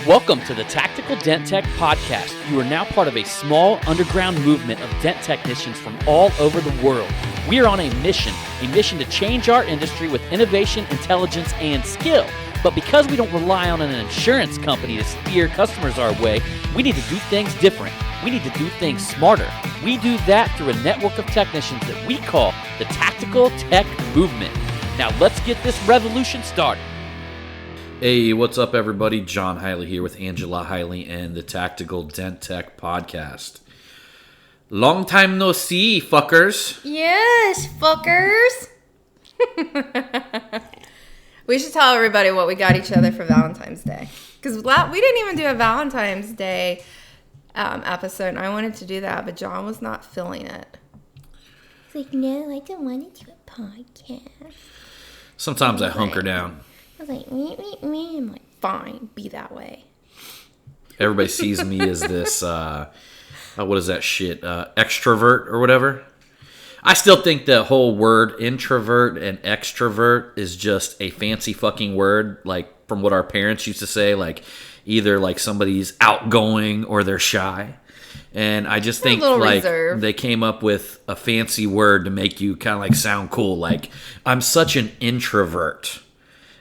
Welcome to the Tactical Dent Tech Podcast. You are now part of a small underground movement of dent technicians from all over the world. We are on a mission to change our industry with innovation, intelligence, and skill. But because we don't rely on an insurance company to steer customers our way, we need to do things different. We need to do things smarter. We do that through a network of technicians that we call the Tactical Tech Movement. Now let's get this revolution started. Hey, what's up, everybody? John Hiley here with Angela Hiley and the Tactical Dent Tech Podcast. Long time no see, fuckers. Yes, fuckers. We should tell everybody what we got each other for Valentine's Day. Because we didn't even do a Valentine's Day episode, and I wanted to do that, but John was not feeling it. He's like, no, I don't want to do a podcast. Sometimes I hunker down. I was like, me. I'm like, fine, be that way. Everybody sees me as this, what is that shit, extrovert or whatever. I still think the whole word introvert and extrovert is just a fancy fucking word, like from what our parents used to say, like either like somebody's outgoing or they're shy. And I just think like they came up with a fancy word to make you kind of like sound cool. Like, I'm such an introvert.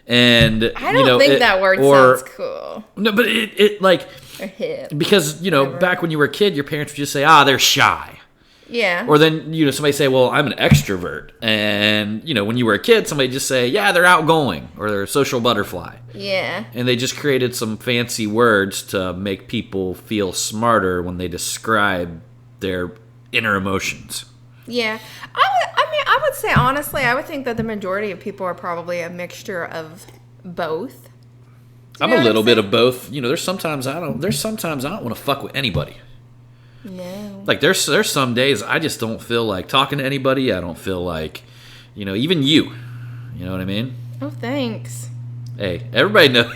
And I don't think that word sounds cool. No, but it like, or hip. Because, back when you were a kid, your parents would just say, they're shy. Yeah. Or then, somebody say, well, I'm an extrovert. And, when you were a kid, somebody just say, yeah, they're outgoing or they're a social butterfly. Yeah. And they just created some fancy words to make people feel smarter when they describe their inner emotions. Yeah. I would say, honestly, I would think that the majority of people are probably a mixture of both. I'm a little bit of both. There's sometimes I don't want to fuck with anybody. No. Like, there's some days I just don't feel like talking to anybody. I don't feel like, even you. You know what I mean? Oh, thanks. Hey, everybody knows.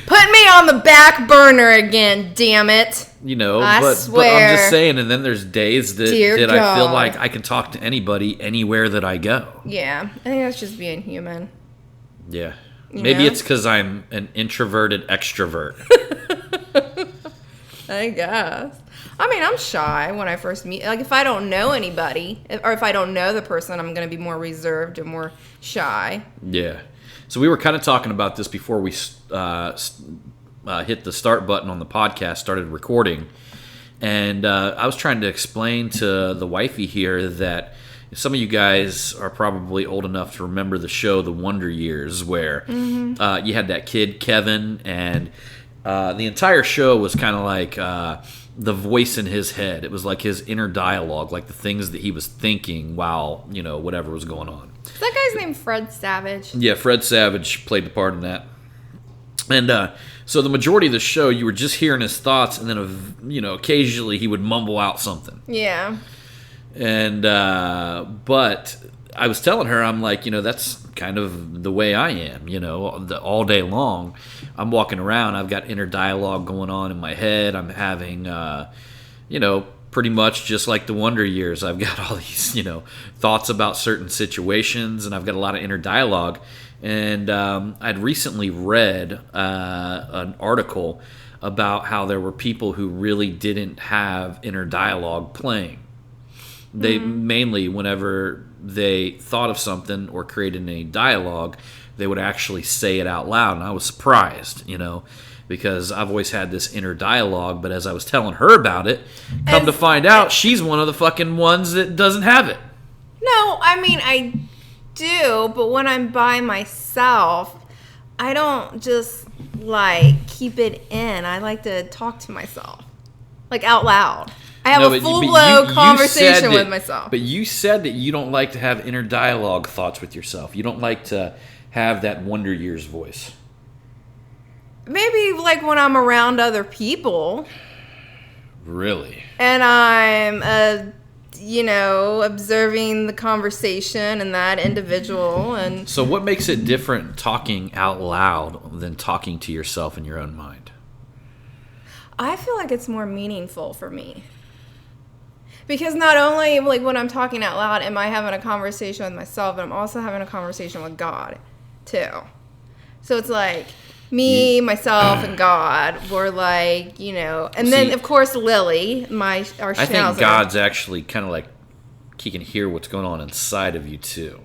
Put me on the back burner again, damn it. I swear. But I'm just saying, and then there's days that I feel like I can talk to anybody anywhere that I go. Yeah, I think that's just being human. Yeah. Maybe it's because I'm an introverted extrovert. I guess. I mean, I'm shy when I first meet. Like, if I don't know anybody, or if I don't know the person, I'm going to be more reserved and more shy. Yeah. So we were kind of talking about this before we hit the start button on the podcast, started recording. And I was trying to explain to the wifey here that some of you guys are probably old enough to remember the show The Wonder Years, where you had that kid, Kevin, and the entire show was kind of like the voice in his head. It was like his inner dialogue, like the things that he was thinking while, whatever was going on. Is that guy's name Fred Savage? Yeah, Fred Savage played the part in that. And so the majority of the show, you were just hearing his thoughts, and then, occasionally he would mumble out something. Yeah. And, but I was telling her, I'm like, that's kind of the way I am, all day long. I'm walking around, I've got inner dialogue going on in my head. I'm having, pretty much just like the Wonder Years. I've got all these, thoughts about certain situations, and I've got a lot of inner dialogue. And I'd recently read an article about how there were people who really didn't have inner dialogue playing. They mainly, whenever they thought of something or created any dialogue, they would actually say it out loud. And I was surprised, because I've always had this inner dialogue. But as I was telling her about it, come to find out, she's one of the fucking ones that doesn't have it. No, I mean, I do, but when I'm by myself, I don't just, keep it in. I like to talk to myself, out loud. I have a full-blown conversation with myself. But you said that you don't like to have inner dialogue thoughts with yourself. You don't like to have that Wonder Years voice. Maybe, when I'm around other people. Really? And I'm, observing the conversation and that individual. And so what makes it different talking out loud than talking to yourself in your own mind? I feel like it's more meaningful for me. Because not only, when I'm talking out loud, am I having a conversation with myself, but I'm also having a conversation with God, too. So it's like, Me, myself, and God were like, and then of course Lily, our schnauzer. I think God's actually kind of like he can hear what's going on inside of you too.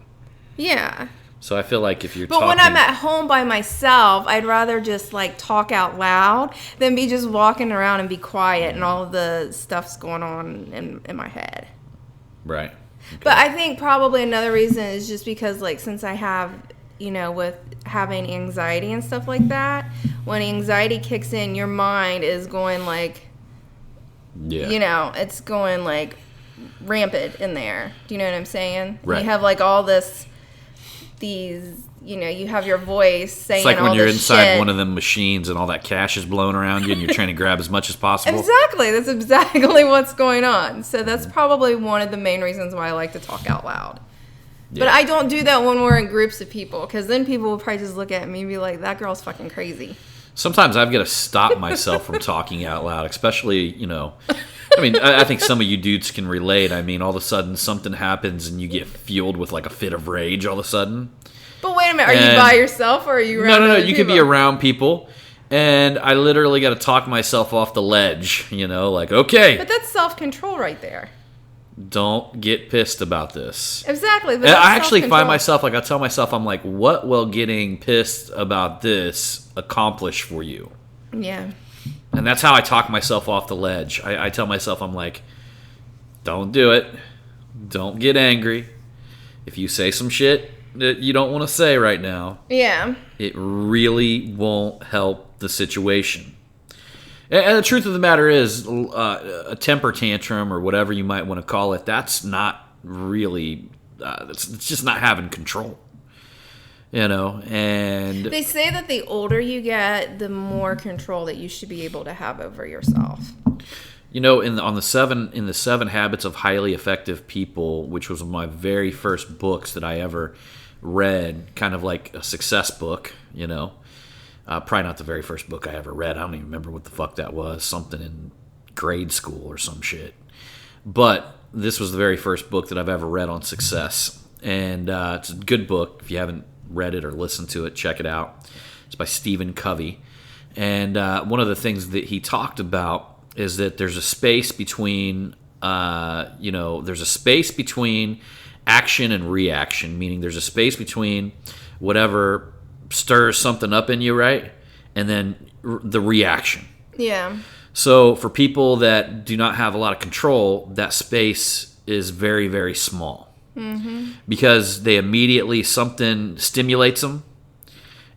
Yeah. So I feel like if you're But when I'm at home by myself, I'd rather just like talk out loud than be just walking around and be quiet and all of the stuff's going on in my head. Right. Okay. But I think probably another reason is just because like since I have, with having anxiety and stuff like that, when anxiety kicks in, your mind is going like, it's going like rampant in there. Do you know what I'm saying? Right. You have like all these, you have your voice saying it's like when all you're this inside shit. one of them machines and all that cash is blowing around you and you're trying to grab as much as possible. Exactly. That's exactly what's going on. So that's probably one of the main reasons why I like to talk out loud. Yeah. But I don't do that when we're in groups of people, because then people will probably just look at me and be like, that girl's fucking crazy. Sometimes I've got to stop myself from talking out loud, especially, I think some of you dudes can relate. I mean, all of a sudden something happens and you get fueled with like a fit of rage all of a sudden. But wait a minute, are you by yourself or are you around No, other you people? could be around people, and I literally got to talk myself off the ledge, like, okay. But that's self-control right there. Don't get pissed about this. Exactly. But I actually find myself, I tell myself, I'm like, what will getting pissed about this accomplish for you? Yeah. And that's how I talk myself off the ledge. I tell myself, I'm like, don't do it. Don't get angry. If you say some shit that you don't want to say right now, it really won't help the situation. And the truth of the matter is, a temper tantrum or whatever you might want to call it, that's not really, it's just not having control. And they say that the older you get, the more control that you should be able to have over yourself. In the 7 Habits of Highly Effective People, which was one of my very first books that I ever read, kind of like a success book, probably not the very first book I ever read. I don't even remember what the fuck that was. Something in grade school or some shit. But this was the very first book that I've ever read on success. And it's a good book. If you haven't read it or listened to it, check it out. It's by Stephen Covey. And one of the things that he talked about is that there's a space between, there's a space between action and reaction, meaning there's a space between whatever stirs something up in you, right? And then the reaction. Yeah. So for people that do not have a lot of control, that space is very, very small. Mm-hmm. Because they immediately, something stimulates them,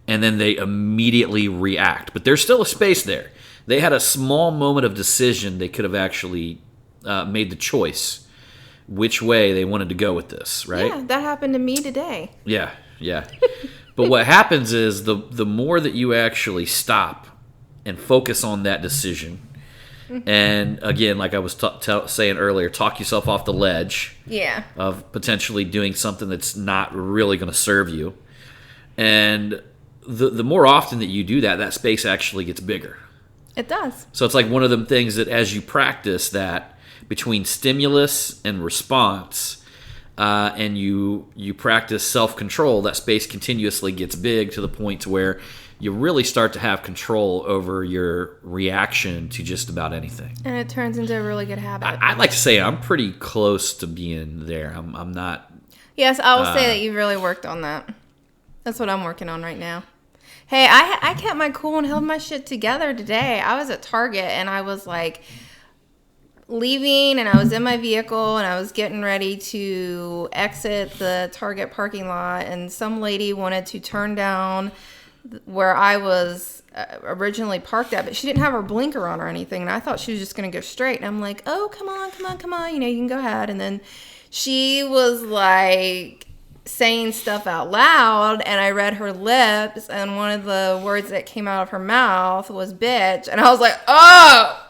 and then they immediately react. But there's still a space there. They had a small moment of decision. They could have actually made the choice which way they wanted to go with this, right? Yeah, that happened to me today. Yeah. But what happens is the more that you actually stop and focus on that decision, and again, like I was saying earlier, talk yourself off the ledge of potentially doing something that's not really going to serve you. And the more often that you do that, that space actually gets bigger. It does. So it's like one of them things that as you practice that between stimulus and response, and you practice self-control, that space continuously gets big to the point to where you really start to have control over your reaction to just about anything. And it turns into a really good habit. I'd like to say I'm pretty close to being there. I'm not... Yes, I will say that you've really worked on that. That's what I'm working on right now. Hey, I kept my cool and held my shit together today. I was at Target and I was like leaving and I was in my vehicle and I was getting ready to exit the Target parking lot, and some lady wanted to turn down where I was originally parked at, but she didn't have her blinker on or anything, and I thought she was just going to go straight. And I'm like, oh, come on, you can go ahead. And then she was like saying stuff out loud, and I read her lips, and one of the words that came out of her mouth was bitch, and I was like, oh!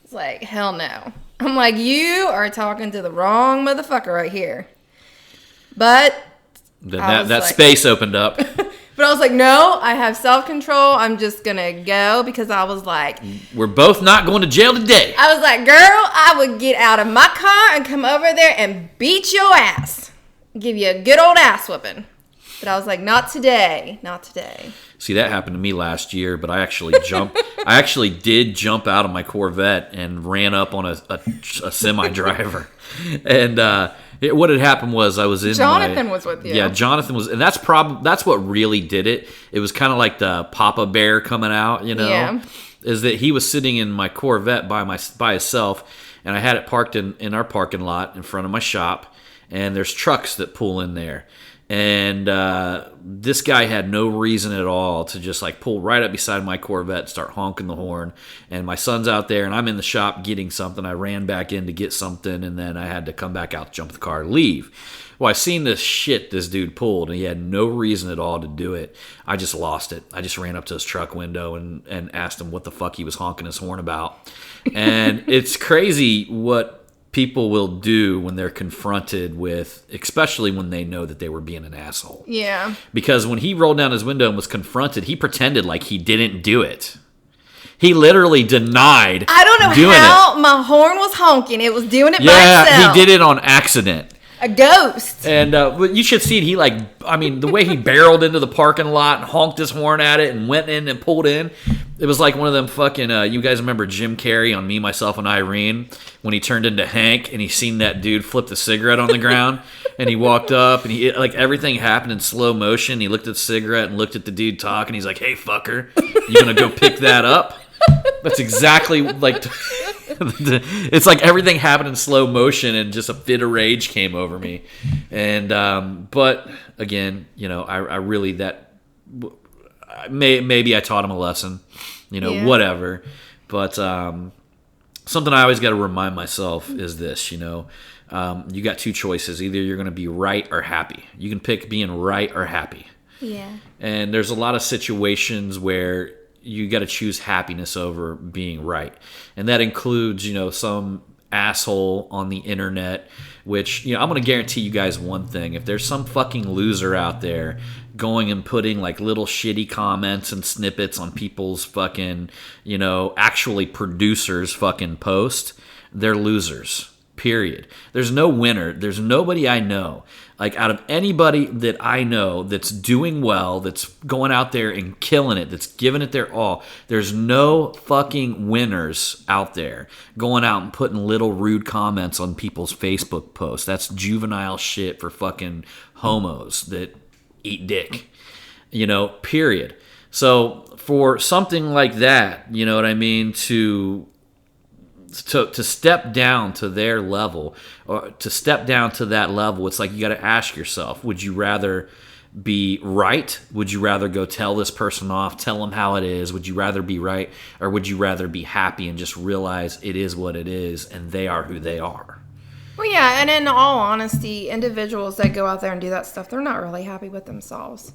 It's like, hell no. I'm like, you are talking to the wrong motherfucker right here. But that space opened up. But I was like, no, I have self-control. I'm just going to go, because I was like... We're both not going to jail today. I was like, girl, I would get out of my car and come over there and beat your ass. Give you a good old ass whooping. But I was like, not today. Not today. See, that happened to me last year, but I actually did jump out of my Corvette and ran up on a semi driver. And what had happened was I was in Jonathan was with you. Yeah, Jonathan was, and that's what really did it. It was kind of like the Papa Bear coming out, you know. Yeah. Is that he was sitting in my Corvette by himself, and I had it parked in our parking lot in front of my shop, and there's trucks that pull in there. And this guy had no reason at all to just like pull right up beside my Corvette and start honking the horn. And my son's out there, and I'm in the shop getting something. I ran back in to get something, and then I had to come back out, jump the car, and leave. Well, I seen this shit this dude pulled, and he had no reason at all to do it. I just lost it. I just ran up to his truck window and asked him what the fuck he was honking his horn about. And it's crazy what people will do when they're confronted with, especially when they know that they were being an asshole. Yeah. Because when he rolled down his window and was confronted, he pretended like he didn't do it. He literally denied I don't know doing how my horn was honking. It was doing it by Yeah, itself. he did it on accident. A ghost. And but you should see it. The way he barreled into the parking lot and honked his horn at it and went in and pulled in. It was like one of them fucking, you guys remember Jim Carrey on Me, Myself, and Irene when he turned into Hank and he seen that dude flip the cigarette on the ground and he walked up and everything happened in slow motion. He looked at the cigarette and looked at the dude talk and he's like, "Hey, fucker, you gonna go pick that up?" That's exactly like... It's like everything happened in slow motion and just a fit of rage came over me. And but again, I really maybe I taught him a lesson, whatever. But something I always got to remind myself is this, you got two choices. Either you're going to be right or happy. You can pick being right or happy. Yeah. And there's a lot of situations where you got to choose happiness over being right. And that includes, some asshole on the internet, which, I'm going to guarantee you guys one thing. If there's some fucking loser out there going and putting like little shitty comments and snippets on people's fucking, actually producers fucking post, they're losers. Period. There's no winner. There's nobody I know, like out of anybody that I know that's doing well, that's going out there and killing it, that's giving it their all. There's no fucking winners out there going out and putting little rude comments on people's Facebook posts. That's juvenile shit for fucking homos that eat dick, period. So for something like that, you know what I mean, to step down to their level, or to step down to that level, it's like you got to ask yourself, would you rather be right? Would you rather go tell this person off, tell them how it is? Would you rather be right, or would you rather be happy and just realize it is what it is and they are who they are? Well, yeah, and in all honesty, individuals that go out there and do that stuff, they're not really happy with themselves.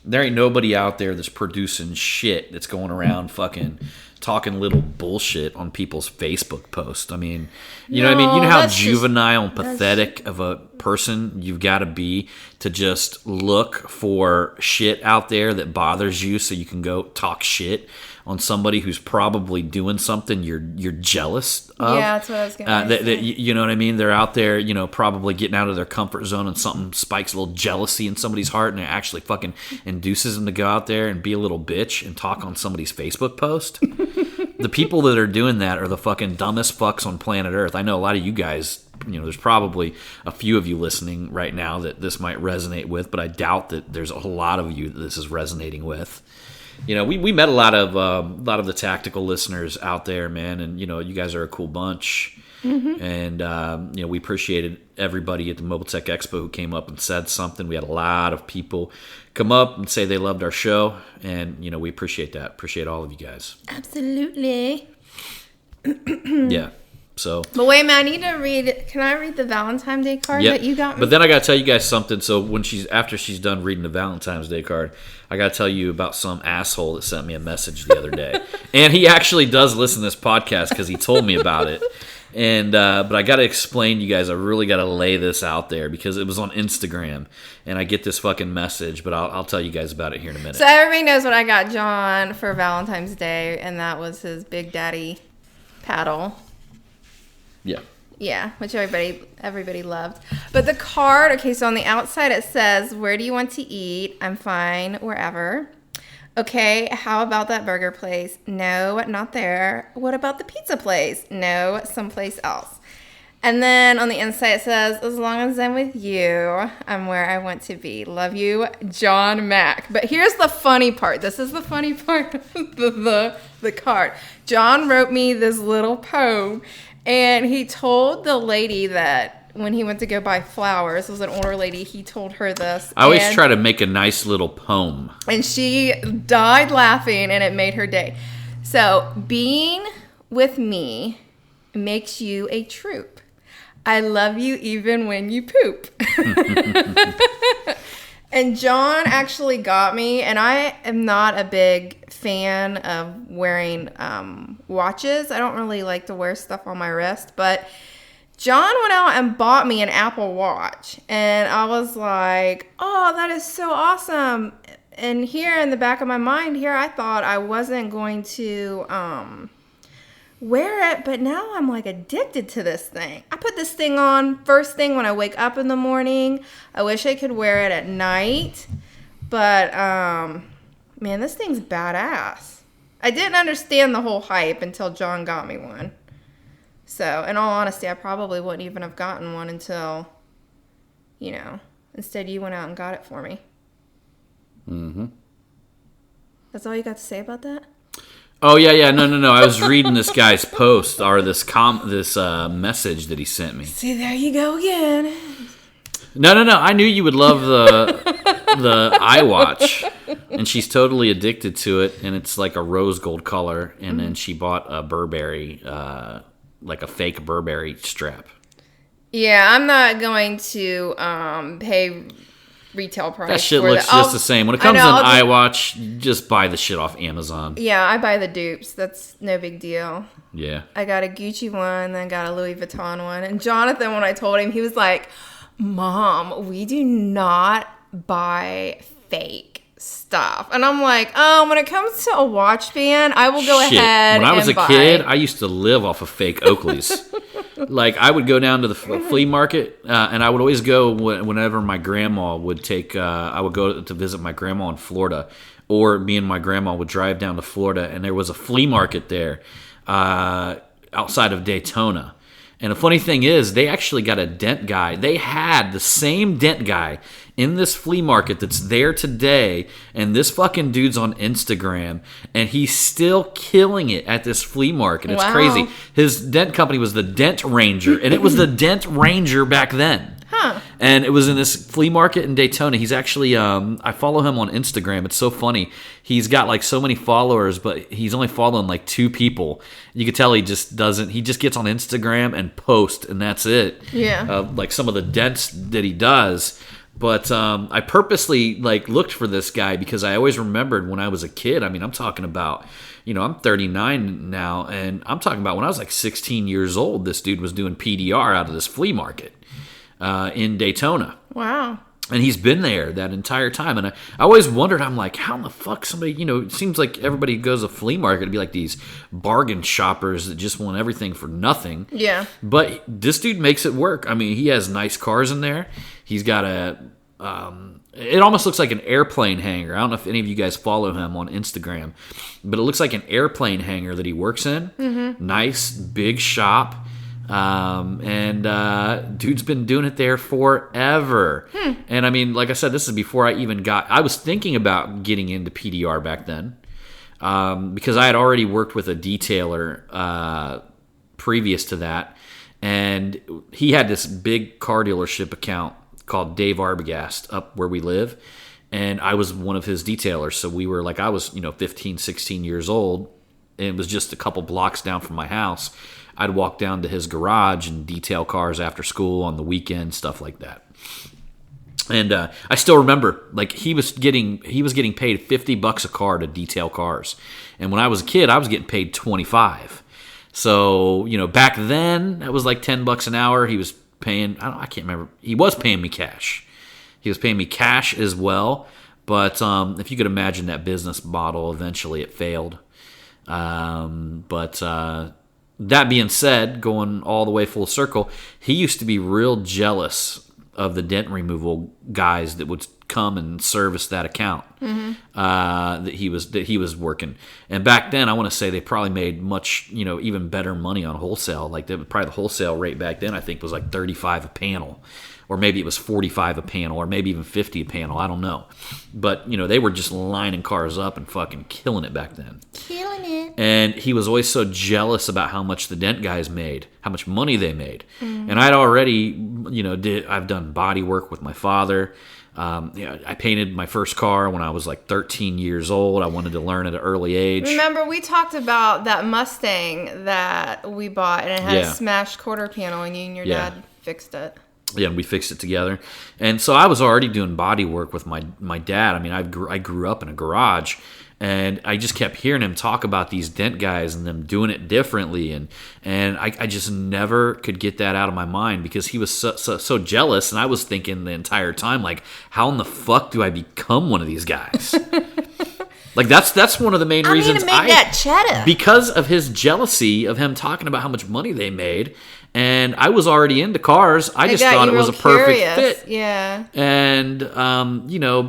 There ain't nobody out there that's producing shit that's going around fucking talking little bullshit on people's Facebook posts. I mean, you know what I mean? You know how juvenile and pathetic of a person you've got to be to just look for shit out there that bothers you so you can go talk shit on somebody who's probably doing something you're jealous of. Yeah, that's what I was going to say. You know what I mean? They're out there, probably getting out of their comfort zone, and something spikes a little jealousy in somebody's heart, and it actually fucking induces them to go out there and be a little bitch and talk on somebody's Facebook post. The people that are doing that are the fucking dumbest fucks on planet Earth. I know a lot of you guys, there's probably a few of you listening right now that this might resonate with, but I doubt that there's a whole lot of you that this is resonating with. We met a lot of the tactical listeners out there, man, and you guys are a cool bunch. Mm-hmm. And we appreciated everybody at the Mobile Tech Expo who came up and said something. We had a lot of people come up and say they loved our show, and we appreciate that. Appreciate all of you guys. Absolutely. Yeah. So, but wait, man, I need to read. Can I read the Valentine's Day card that you got me? But then I gotta tell you guys something. So after she's done reading the Valentine's Day card, I gotta tell you about some asshole that sent me a message the other day, and he actually does listen to this podcast because he told me about it. And but I gotta explain to you guys. I really gotta lay this out there because it was on Instagram, and I get this fucking message. But I'll tell you guys about it here in a minute. So everybody knows what I got John for Valentine's Day, and that was his Big Daddy paddle. Yeah. Yeah, which everybody loved. But the card, okay, so on the outside it says, "Where do you want to eat? I'm fine wherever." Okay, how about that burger place? No, not there. What about the pizza place? No, someplace else. And then on the inside it says, "As long as I'm with you, I'm where I want to be. Love you, John Mack." But here's the funny part. This is the funny part of the card. John wrote me this little poem, and he told the lady that when he went to go buy flowers, it was an older lady, he told her this. I always try to make a nice little poem. And she died laughing, and it made her day. So, being with me makes you a troop. I love you even when you poop. And John actually got me, and I am not a big fan of wearing watches. I don't really like to wear stuff on my wrist, but John went out and bought me an Apple Watch, and I was like, oh, that is so awesome. And here in the back of my mind here, I thought I wasn't going to wear it, but now I'm like addicted to this thing. I put this thing on first thing when I wake up in the morning. I wish I could wear it at night, but man, this thing's badass. I didn't understand the whole hype until John got me one. So, in all honesty, I probably wouldn't even have gotten one until, instead you went out and got it for me. Mm-hmm. That's all you got to say about that? Oh, yeah. No. I was reading this guy's post, or this message that he sent me. See, there you go again. No. I knew you would love the iWatch. And she's totally addicted to it, and it's like a rose gold color. And then she bought a Burberry, like a fake Burberry strap. Yeah, I'm not going to pay retail price. That shit looks just the same. When it comes to an iWatch, just buy the shit off Amazon. Yeah, I buy the dupes. That's no big deal. Yeah. I got a Gucci one, then got a Louis Vuitton one. And Jonathan, when I told him, he was like, "Mom, we do not buy fake stuff." And I'm like, when it comes to a watch band, I will go ahead and buy. When I was a kid, I used to live off of fake Oakleys. Like, I would go down to the flea market, and I would always go whenever my grandma would take, I would go to visit my grandma in Florida, or me and my grandma would drive down to Florida, and there was a flea market there outside of Daytona. And the funny thing is, they actually got a dent guy. They had the same dent guy in this flea market that's there today, and this fucking dude's on Instagram, and he's still killing it at this flea market. It's crazy. His dent company was the Dent Ranger, and it was the Dent Ranger back then. Huh. And it was in this flea market in Daytona. He's actually, I follow him on Instagram. It's so funny. He's got like so many followers, but he's only following like 2 people. You can tell he just gets on Instagram and posts, and that's it. Yeah. Like some of the dents that he does. But I purposely like looked for this guy because I always remembered when I was a kid. I mean, I'm talking about, I'm 39 now, and I'm talking about when I was like 16 years old, this dude was doing PDR out of this flea market in Daytona. Wow. And he's been there that entire time. And I always wondered, I'm like, how in the fuck somebody, it seems like everybody who goes to a flea market to be like these bargain shoppers that just want everything for nothing. Yeah. But this dude makes it work. I mean, he has nice cars in there. He's got it almost looks like an airplane hangar. I don't know if any of you guys follow him on Instagram, but it looks like an airplane hangar that he works in. Mm-hmm. Nice, big shop. And dude's been doing it there forever. And I mean, like I said, this is before I was thinking about getting into PDR back then, because I had already worked with a detailer previous to that, and he had this big car dealership account called Dave Arbogast up where we live, and I was one of his detailers. So we were like, I was 15, 16 years old, and it was just a couple blocks down from my house. I'd walk down to his garage and detail cars after school on the weekend, stuff like that. And I still remember, like, he was getting paid $50 a car to detail cars, and when I was a kid, I was getting paid $25. So back then that was like $10 an hour. He was paying. I can't remember. He was paying me cash. He was paying me cash as well. But if you could imagine that business model, eventually it failed. that being said, going all the way full circle, he used to be real jealous of the dent removal guys that would come and service that account that he was working. And back then, I want to say they probably made much, even better money on wholesale. Like probably the wholesale rate back then, I think, was like $35 a panel, or maybe it was $45 a panel, or maybe even $50 a panel. I don't know, but they were just lining cars up and fucking killing it back then. Killing it. And he was always so jealous about how much the dent guys made, how much money they made. And I'd already, I've done body work with my father. I painted my first car when I was like 13 years old. I wanted to learn at an early age. Remember, we talked about that Mustang that we bought, and it had a smashed quarter panel, and you and your dad fixed it. Yeah, and we fixed it together. And so I was already doing body work with my dad. I mean, I grew up in a garage, and I just kept hearing him talk about these dent guys and them doing it differently. And I just never could get that out of my mind because he was so jealous. And I was thinking the entire time, like, how in the fuck do I become one of these guys? Like, that's one of the main reasons to make that cheddar. Because of his jealousy of him talking about how much money they made. And I was already into cars. I just thought it was a perfect fit. Yeah. And,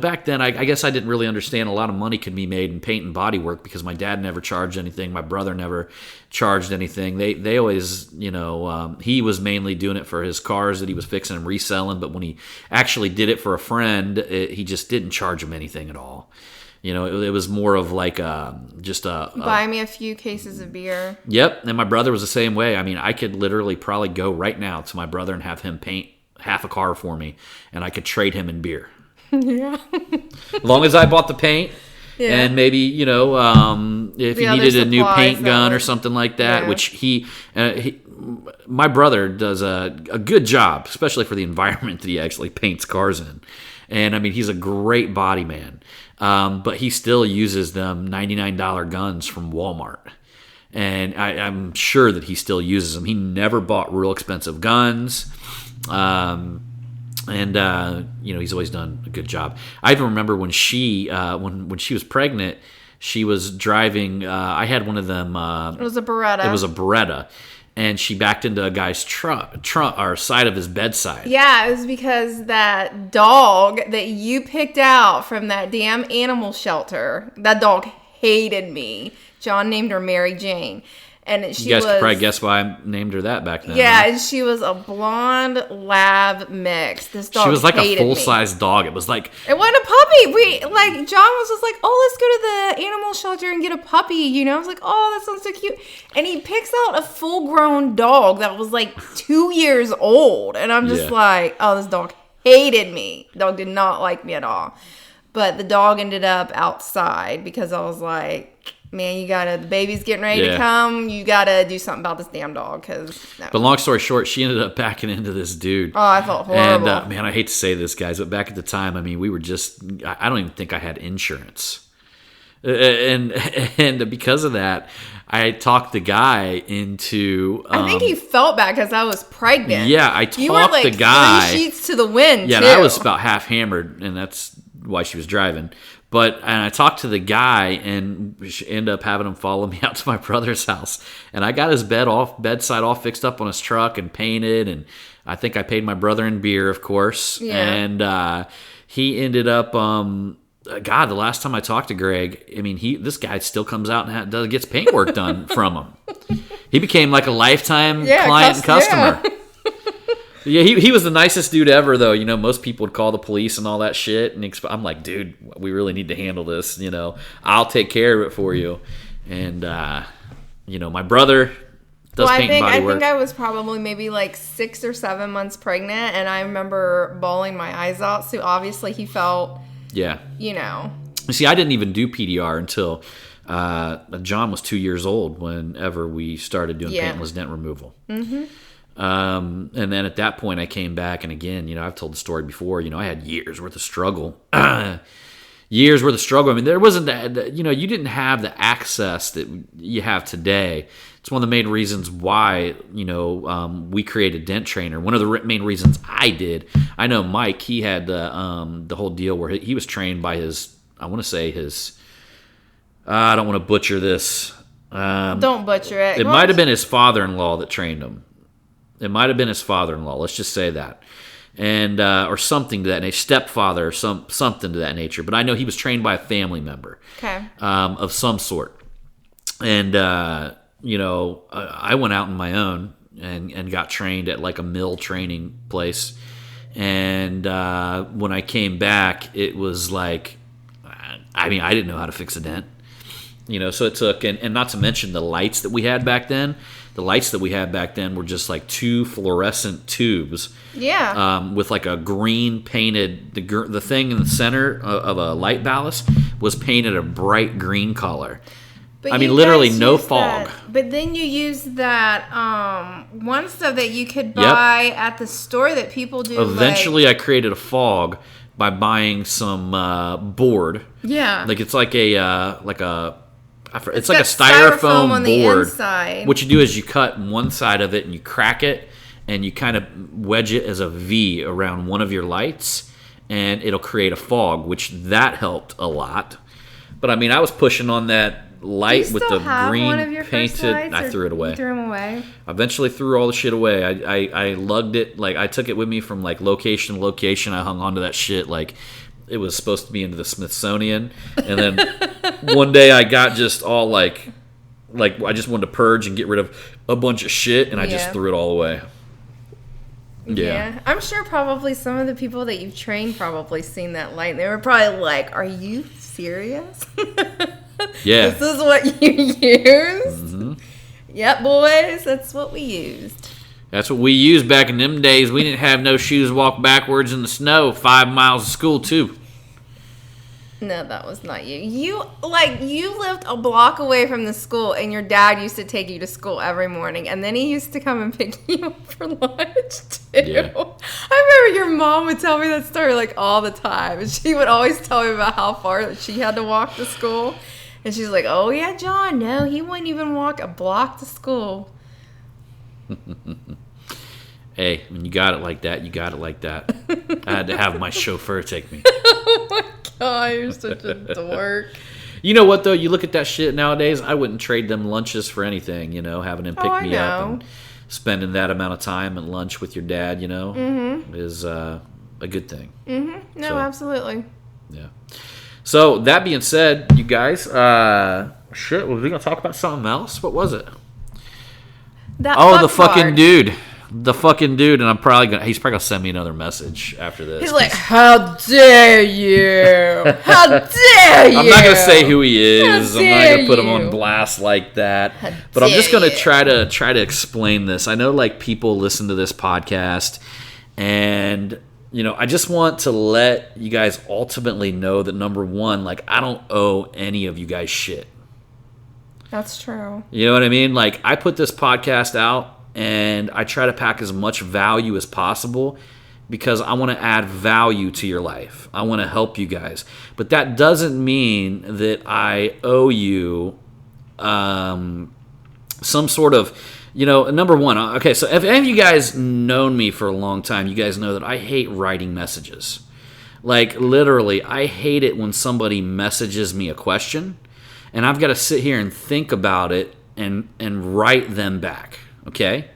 back then, I guess I didn't really understand a lot of money could be made in paint and body work because my dad never charged anything. My brother never charged anything. They always, he was mainly doing it for his cars that he was fixing and reselling. But when he actually did it for a friend, he just didn't charge him anything at all. It was more of like buy me a few cases of beer. Yep, and my brother was the same way. I mean, I could literally probably go right now to my brother and have him paint half a car for me, and I could trade him in beer. Yeah. As long as I bought the paint, and maybe if he needed a new paint gun or something like that, which he my brother does a good job, especially for the environment that he actually paints cars in. And I mean, he's a great body man. But he still uses them $99 guns from Walmart. And I'm sure that he still uses them. He never bought real expensive guns. He's always done a good job. I even remember when she was pregnant, she was driving, I had one of them. It was a Beretta. It was a Beretta. And she backed into a guy's trunk or side of his bedside. Yeah, it was because that dog that you picked out from that damn animal shelter, that dog hated me. John named her Mary Jane. And you guys could probably guess why I named her that back then. Yeah, and she was a blonde lab mix. This dog She was like hated a full-size dog. It was like... It wasn't a puppy. John was just like, oh, let's go to the animal shelter and get a puppy, I was like, oh, that sounds so cute. And he picks out a full-grown dog that was like 2 years old. And I'm just like, oh, this dog hated me. The dog did not like me at all. But the dog ended up outside because I was like... Man, the baby's getting ready to come. You gotta do something about this damn dog. But long story short, she ended up backing into this dude. Oh, I felt horrible. And man, I hate to say this, guys, but back at the time, I mean, we were I don't even think I had insurance. And because of that, I talked the guy into... I think he felt bad because I was pregnant. Yeah, I talked the guy... 3 sheets to the wind, Yeah, too. and I was about half hammered, and that's why she was driving. And I talked to the guy, and she ended up having him follow me out to my brother's house. And I got his bedside all fixed up on his truck and painted. And I think I paid my brother in beer, of course. Yeah. And he ended up, the last time I talked to Greg, I mean, this guy still comes out and gets paint work done from him. He became like a lifetime client and customer. Yeah. Yeah, he was the nicest dude ever, though. Most people would call the police and all that shit. And I'm like, dude, we really need to handle this. I'll take care of it for you. And, my brother does paint and body work. I think I was probably maybe like 6 or 7 months pregnant. And I remember bawling my eyes out. So obviously he felt, See, I didn't even do PDR until John was 2 years old whenever we started doing paintless dent removal. Mm-hmm. And then at that point I came back, and again, I've told the story before, I had years worth of struggle. I mean, there wasn't that, you didn't have the access that you have today. It's one of the main reasons why, we created Dent Trainer. One of the main reasons I did. I know Mike, he had the whole deal where he was trained by I don't want to butcher this. Don't butcher it. It might have been his father-in-law that trained him. It might have been his father-in-law. Let's just say that. And or something to that nature, stepfather or something to that nature. But I know he was trained by a family member, of some sort. And I went out on my own and got trained at like a mill training place. And when I came back, it was like, I didn't know how to fix a dent. So it took, and not to mention the lights that we had back then. The lights that we had back then were just like two fluorescent tubes. Yeah. With like a green painted, the thing in the center of a light ballast was painted a bright green color. But literally no fog. But then you use that one stuff that you could buy at the store that people do. Eventually, I created a fog by buying some board. Yeah. Like it's like it's like a styrofoam on board. The inside. What you do is you cut one side of it and you crack it and you kind of wedge it as a V around one of your lights, and it'll create a fog, which that helped a lot. But I was pushing on that light with the green painted. I threw it away. You threw them away? I eventually threw all the shit away. I lugged it, like I took it with me from like location to location. I hung onto that shit like it was supposed to be into the Smithsonian. And then one day I got just all like I just wanted to purge and get rid of a bunch of shit, and I just threw it all away. Yeah. I'm sure probably some of the people that you've trained probably seen that light. They were probably like, "Are you serious?" Yeah. This is what you used? Mm-hmm. Yep, boys. That's what we used. That's what we used back in them days. We didn't have no shoes to walk backwards in the snow 5 miles to school, too. No, that was not you. You lived a block away from the school, and your dad used to take you to school every morning, and then he used to come and pick you up for lunch, too. Yeah. I remember your mom would tell me that story, like, all the time, and she would always tell me about how far that she had to walk to school. And she's like, "Oh, yeah, John, no, he wouldn't even walk a block to school." Hey, when you got it like that, you got it like that. I had to have my chauffeur take me. Oh, my God, you're such a dork. You know what, though? You look at that shit nowadays, I wouldn't trade them lunches for anything, having him pick me up and spending that amount of time at lunch with your dad, is a good thing. Mm-hmm. No, absolutely. Yeah. So, that being said, you guys, shit, were we going to talk about something else? What was it? The fucking dude. The fucking dude, and he's probably going to send me another message after this. He's like, "How dare you? How dare you?" I'm not going to say who he is. I'm not going to put him on blast like that. But I'm just going to try to explain this. I know, like, people listen to this podcast, and I just want to let you guys ultimately know that, number one, like, I don't owe any of you guys shit. That's true. You know what I mean? Like, I put this podcast out, and I try to pack as much value as possible because I want to add value to your life. I want to help you guys. But that doesn't mean that I owe you some sort of... number one, okay, so if any of you guys known me for a long time, you guys know that I hate writing messages. Like, literally, I hate it when somebody messages me a question, and I've got to sit here and think about it and write them back, okay?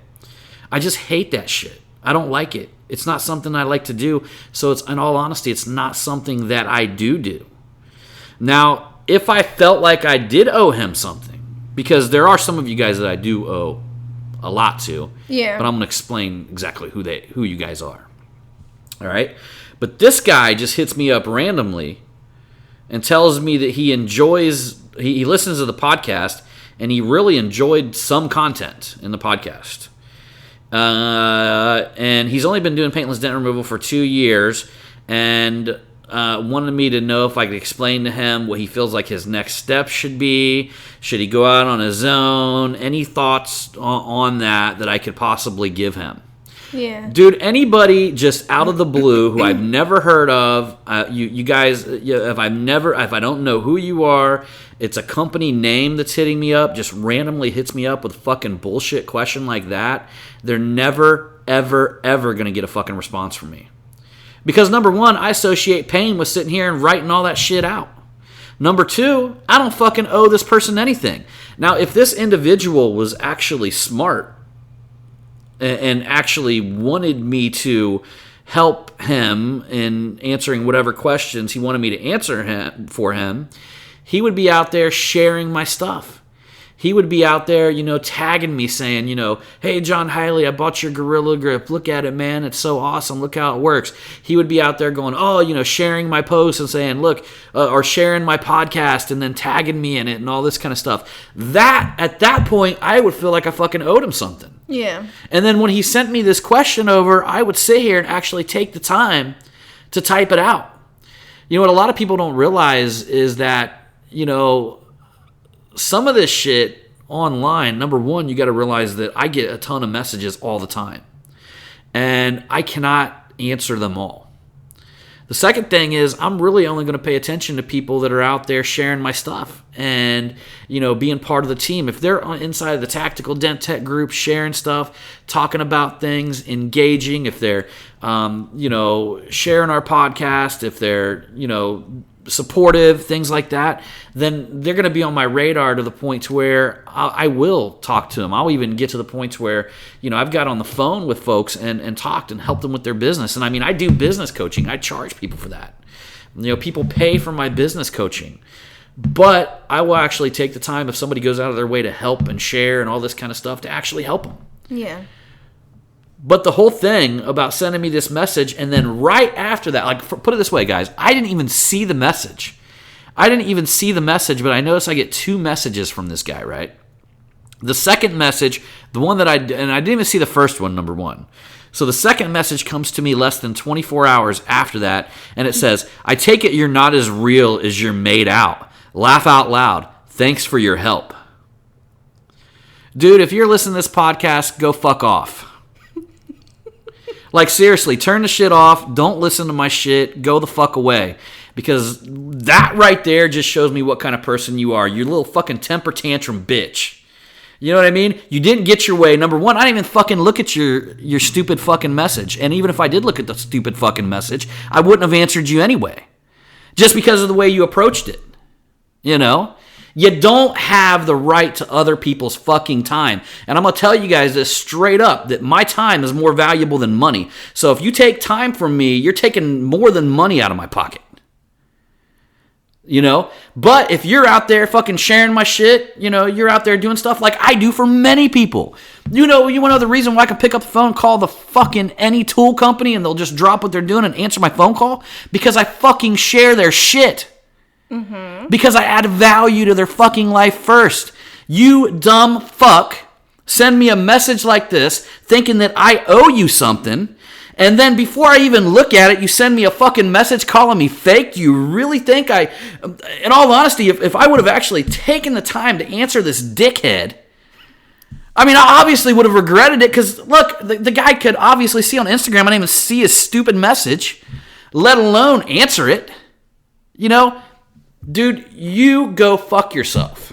I just hate that shit. I don't like it. It's not something I like to do, so it's, in all honesty, it's not something that I do. Now, if I felt like I did owe him something, because there are some of you guys that I do owe a lot to. Yeah. But I'm going to explain exactly who you guys are. All right? But this guy just hits me up randomly and tells me that he enjoys, he listens to the podcast, and he really enjoyed some content in the podcast. And he's only been doing paintless dent removal for 2 years, and wanted me to know if I could explain to him what he feels like his next step should be. Should he go out on his own? Any thoughts on that I could possibly give him? Yeah. Dude, anybody just out of the blue who I've never heard of, you guys, if I don't know who you are, it's a company name that's hitting me up, just randomly hits me up with a fucking bullshit question like that, they're never, ever, ever going to get a fucking response from me. Because number one, I associate pain with sitting here and writing all that shit out. Number two, I don't fucking owe this person anything. Now, if this individual was actually smart and actually wanted me to help him in answering whatever questions he wanted me to answer for him, he would be out there sharing my stuff. He would be out there, tagging me saying, hey, John Hiley, I bought your Gorilla Grip. Look at it, man. It's so awesome. Look how it works. He would be out there going, sharing my posts and saying, look, or sharing my podcast and then tagging me in it and all this kind of stuff. At that point, I would feel like I fucking owed him something. Yeah. And then when he sent me this question over, I would sit here and actually take the time to type it out. What a lot of people don't realize is that, some of this shit online, number one, you got to realize that I get a ton of messages all the time. And I cannot answer them all. The second thing is I'm really only going to pay attention to people that are out there sharing my stuff and, being part of the team. If they're inside of the Tactical Dent Tech group, sharing stuff, talking about things, engaging, if they're, sharing our podcast, if they're, supportive, things like that, then they're going to be on my radar to the point to where I will talk to them. I'll even get to the points where, I've got on the phone with folks and talked and helped them with their business. And I mean, I do business coaching. I charge people for that. People pay for my business coaching. But I will actually take the time if somebody goes out of their way to help and share and all this kind of stuff to actually help them. Yeah. But the whole thing about sending me this message and then right after that, put it this way, guys, I didn't even see the message. But I noticed I get 2 messages from this guy, right? The second message, the one that I didn't even see the first one, number one. So the second message comes to me less than 24 hours after that, and it says, I take it you're not as real as you're made out. Laugh out loud. Thanks for your help. Dude, if you're listening to this podcast, go fuck off. Seriously, turn the shit off. Don't listen to my shit. Go the fuck away. Because that right there just shows me what kind of person you are. You little fucking temper tantrum bitch. You know what I mean? You didn't get your way. Number one, I didn't even fucking look at your stupid fucking message. And even if I did look at the stupid fucking message, I wouldn't have answered you anyway. Just because of the way you approached it. You don't have the right to other people's fucking time. And I'm going to tell you guys this straight up, that my time is more valuable than money. So if you take time from me, you're taking more than money out of my pocket. But if you're out there fucking sharing my shit, you're out there doing stuff like I do for many people. You want to know the reason why I can pick up the phone, call the fucking any tool company, and they'll just drop what they're doing and answer my phone call? Because I fucking share their shit. Mm-hmm. Because I add value to their fucking life first. You dumb fuck send me a message like this thinking that I owe you something, and then before I even look at it, you send me a fucking message calling me fake? Do you really think in all honesty, if I would have actually taken the time to answer this dickhead, I obviously would have regretted it, because look, the guy could obviously see on Instagram, I didn't even see his stupid message, let alone answer it. Dude, you go fuck yourself.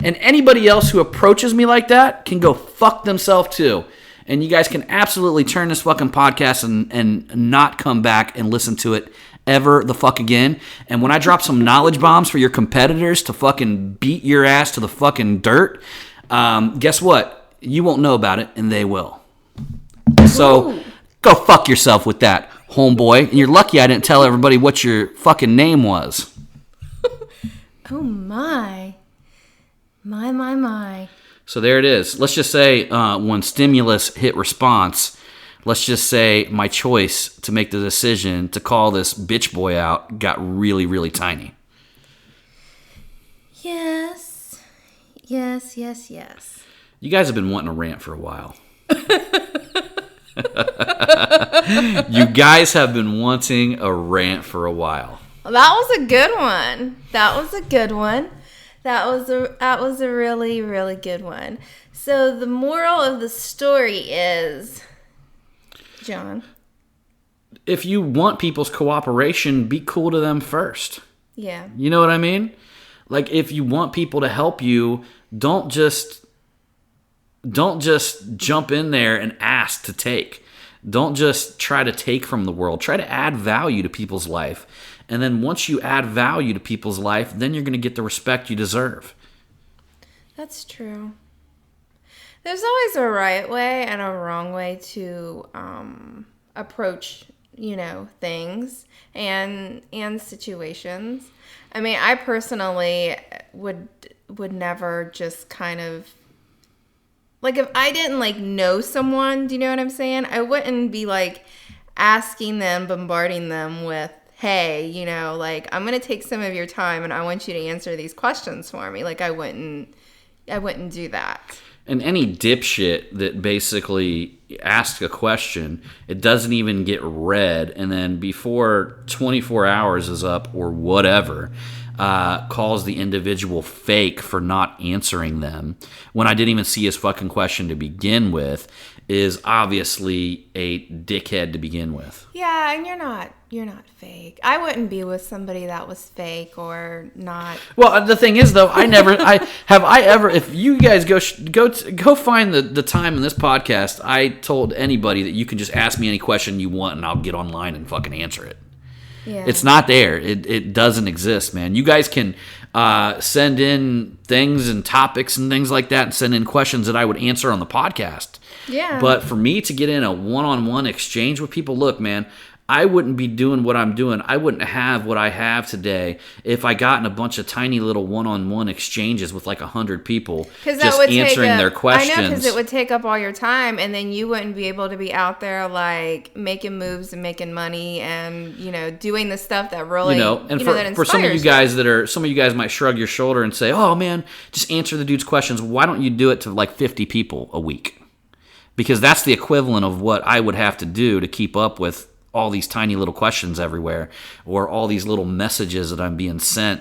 And anybody else who approaches me like that can go fuck themselves too. And you guys can absolutely turn this fucking podcast and not come back and listen to it ever the fuck again. And when I drop some knowledge bombs for your competitors to fucking beat your ass to the fucking dirt, guess what? You won't know about it, and they will. So go fuck yourself with that, homeboy. And you're lucky I didn't tell everybody what your fucking name was. Oh, my. My. So there it is. Let's just say when stimulus hit response, let's just say my choice to make the decision to call this bitch boy out got really, really tiny. Yes. You guys have been wanting to rant for a while. You guys have been wanting a rant for a while. Well, that was a good one. That was a really, really good one. So the moral of the story is, John, if you want people's cooperation, be cool to them first. Yeah. You know what I mean? If you want people to help you, don't just jump in there and ask to take. Don't just try to take from the world. Try to add value to people's life. And then once you add value to people's life, then you're going to get the respect you deserve. That's true. There's always a right way and a wrong way to approach, things and situations. I mean, I personally would never just kind of, like, if I didn't know someone, do you know what I'm saying? I wouldn't be asking them, bombarding them with, hey, I'm going to take some of your time and I want you to answer these questions for me. I wouldn't do that. And any dipshit that basically asks a question, it doesn't even get read, and then before 24 hours is up or whatever, calls the individual fake for not answering them when I didn't even see his fucking question to begin with, is obviously a dickhead to begin with. Yeah, and you're not fake. I wouldn't be with somebody that was fake or not. Well, the thing is, though, if you guys go find the time in this podcast, I told anybody that you can just ask me any question you want and I'll get online and fucking answer it. Yeah. It's not there. It doesn't exist, man. You guys can send in things and topics and things like that and send in questions that I would answer on the podcast. Yeah. But for me to get in a one-on-one exchange with people, look, man, I wouldn't be doing what I'm doing. I wouldn't have what I have today if I got in a bunch of tiny little one-on-one exchanges with 100 people just answering their questions. I know, because it would take up all your time, and then you wouldn't be able to be out there making moves and making money and doing the stuff that really and that for some of you inspires guys some of you guys might shrug your shoulder and say, "Oh man, just answer the dude's questions." Why don't you do it to 50 people a week? Because that's the equivalent of what I would have to do to keep up with all these tiny little questions everywhere, or all these little messages that I'm being sent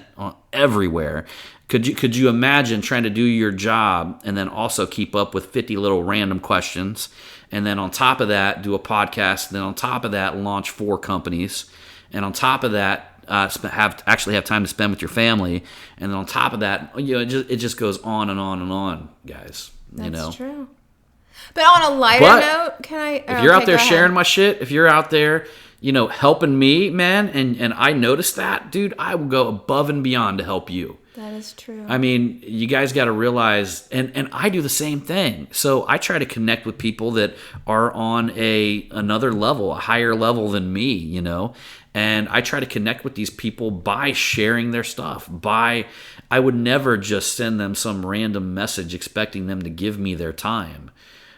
everywhere. Could you imagine trying to do your job and then also keep up with 50 little random questions, and then on top of that do a podcast, and then on top of that launch 4 companies, and on top of that have time to spend with your family, and then on top of that it just goes on and on and on, guys. That's true. But on a lighter note, if you're out there sharing my shit, if you're out there, helping me, man, and I notice that, dude, I will go above and beyond to help you. That is true. I mean, you guys got to realize, and I do the same thing. So I try to connect with people that are on another level, a higher level than me, and I try to connect with these people by sharing their stuff. I would never just send them some random message expecting them to give me their time.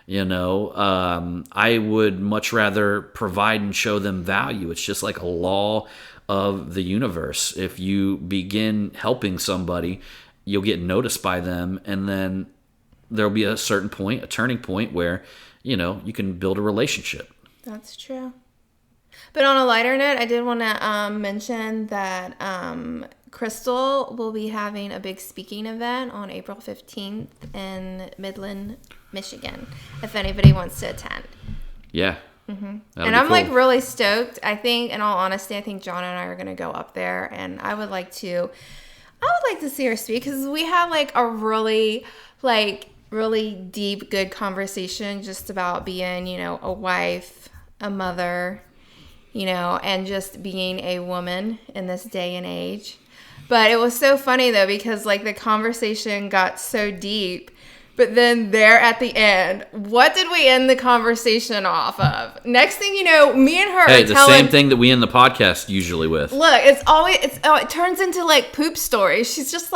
I would much rather provide and show them value. It's just like a law of the universe. If you begin helping somebody, you'll get noticed by them, and then there'll be a certain point, a turning point where, you can build a relationship. That's true. But on a lighter note, I did want to mention that Crystal will be having a big speaking event on April 15th in Midland, Michigan, if anybody wants to attend. Yeah. Mm-hmm. And I'm really stoked. I think, in all honesty, John and I are going to go up there, and I would like to see her speak, because we have a really deep, good conversation just about being, a wife, a mother, and just being a woman in this day and age. But it was so funny, though, because the conversation got so deep. But then there at the end, what did we end the conversation off of? Next thing you know, me and her are the same thing that we end the podcast usually with. Look, it turns into poop stories. She's just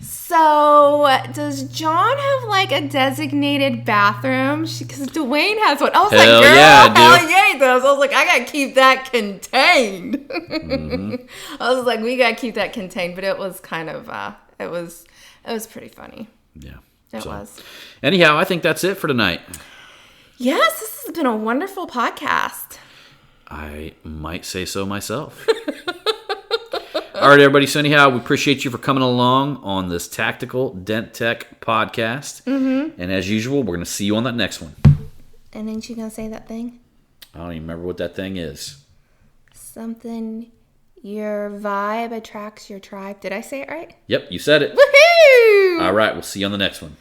so does John have a designated bathroom? Because Dwayne has one. I was girl, yeah, hell yeah, he does. I was I gotta keep that contained. Mm-hmm. I was we gotta keep that contained. But it was kind of it was pretty funny. Yeah. It was. Anyhow, I think that's it for tonight. Yes, this has been a wonderful podcast. I might say so myself. All right, everybody. So anyhow, we appreciate you for coming along on this Tactical Dent Tech podcast. Mm-hmm. And as usual, we're going to see you on that next one. And ain't you going to say that thing? I don't even remember what that thing is. Something... Your vibe attracts your tribe. Did I say it right? Yep, you said it. Woohoo! All right, we'll see you on the next one.